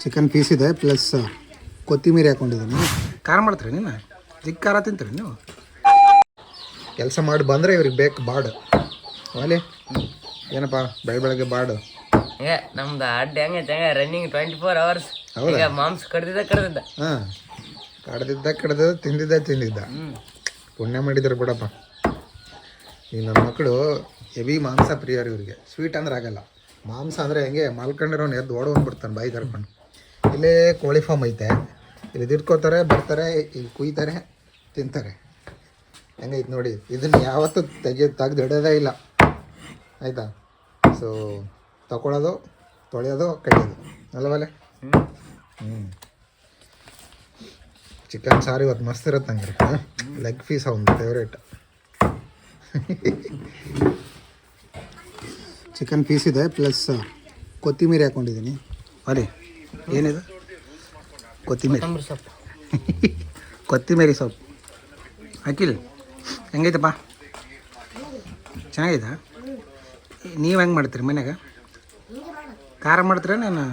Chicken piece ಇದೆ plus ಕೊತ್ತಿಮೀರಿ ಹಾಕ್ಕೊಂಡಿದ್ದೀನಿ. ಖಾರ ಮಾಡ್ತೀರಿ ನೀನು? ಚಿಕ್ಕ ಖಾರ ತಿಂತೀರಿ ನೀವು? ಕೆಲಸ ಮಾಡಿ ಬಂದರೆ ಇವ್ರಿಗೆ ಬೇಕು ಬಾಡು. ವಾಲೆ ಏನಪ್ಪ ಬೆಳಗ್ಗೆ ಬಾಡು? ನಮ್ದು ಅಡ್ಡಿ ಹೆಂಗೈತೆ ರನ್ನಿಂಗ್ 24 hours. ಹೌದಾ? ಮಾಂಸ ಕಡ್ದಿದ್ದ ಹಾಂ, ಕಡ್ದಿದ್ದ ತಿಂದಿದ್ದ. ಪುಣ್ಯ ಮಾಡಿದ್ರು ಬಿಡಪ್ಪ. ಈಗ ನನ್ನ ಮಕ್ಕಳು ಹೆವಿ ಮಾಂಸ ಪ್ರಿಯರು. ಇವರಿಗೆ ಸ್ವೀಟ್ ಅಂದ್ರೆ ಆಗಲ್ಲ, ಮಾಂಸ ಅಂದರೆ ಹೆಂಗೆ ಮಲ್ಕೊಂಡಿರೋನು ಎದ್ದು ಓಡೋಗ್ಬಿಡ್ತಾನೆ ಬಾಯಿ ಕರ್ಕೊಂಡು. ಇಲ್ಲೇ ಕೋಳಿ ಫಾರ್ಮ್ ಐತೆ, ಇಲ್ಲಿ ಇಟ್ಕೋತಾರೆ, ಬರ್ತಾರೆ, ಇಲ್ಲಿ ಕುಯ್ತಾರೆ, ತಿಂತಾರೆ. ಹೆಂಗೈತೆ ನೋಡಿ. ಇದನ್ನು ಯಾವತ್ತೂ ತೆಗೆದು ಇಡೋದೇ ಇಲ್ಲ, ಆಯಿತಾ? ಸೊ ತಗೊಳ್ಳೋದು, ತೊಳೆಯೋದು, ಕಡಿಯೋದು ಅಲ್ಲವಲ್ಲೇ? ಚಿಕನ್ ಸಾರು ಇವತ್ತು ಮಸ್ತ್ ಇರುತ್ತೆ ಹಂಗಾರೆ. ಲೆಗ್ ಪೀಸ್ ಅವನು ಫೇವ್ರೇಟ್. ಚಿಕನ್ ಪೀಸ್ ಇದೆ ಪ್ಲಸ್ ಕೊತ್ತಿಮೀರಿ ಹಾಕ್ಕೊಂಡಿದ್ದೀನಿ. ಅದೇ ಏನಿದೆ? ಕೊತ್ತಿಮೀರಿ ಸೊಪ್ಪು. ಕೊತ್ತಿಮೀರಿ ಸೊಪ್ಪು ಹಾಕಿಲ್ಲ. ಹೆಂಗೈತಪ್ಪ? ಚೆನ್ನಾಗೈತಾ? ನೀವು ಹೆಂಗೆ ಮಾಡ್ತೀರಿ ಮನ್ಯಾಗ? ಖಾರ ಮಾಡ್ತೀರ ನಾನು?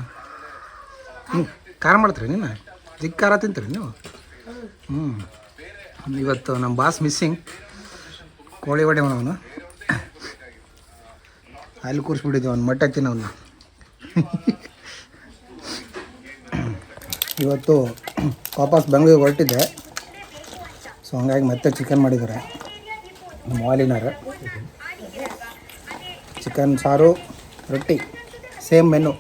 ಖಾರ ಮಾಡ್ತೀರಿ ನೀನು? ಚಿಕ್ಕ ಖಾರ ತಿಂತೀರಿ ನೀವು? ಇವತ್ತು ನಮ್ಮ ಬಾಸ್ ಮಿಸ್ಸಿಂಗ್. ಕೋಳಿ ವಡೆ ಅವನು ಅಲ್ಲಿ ಕೂರಿಸ್ಬಿಟ್ಟಿದ್ದೀವಿ, ಅವ್ನು ಮಟ್ಟ ಹಚ್ಚಿನ ಅವನ್ನ. ಇವತ್ತು ವಾಪಸ್ ಬೆಂಗಳೂರಿಗೆ ಹೊರಟಿದ್ದೆ, ಸೊ ಹಂಗಾಗಿ ಮತ್ತೆ ಚಿಕನ್ ಮಾಡಿದ್ದಾರೆ ನಮ್ಮ ವಾಲಿನಾರು. ಚಿಕನ್ ಸಾರು, ರೊಟ್ಟಿ, ಸೇಮ್ ಮೆನು.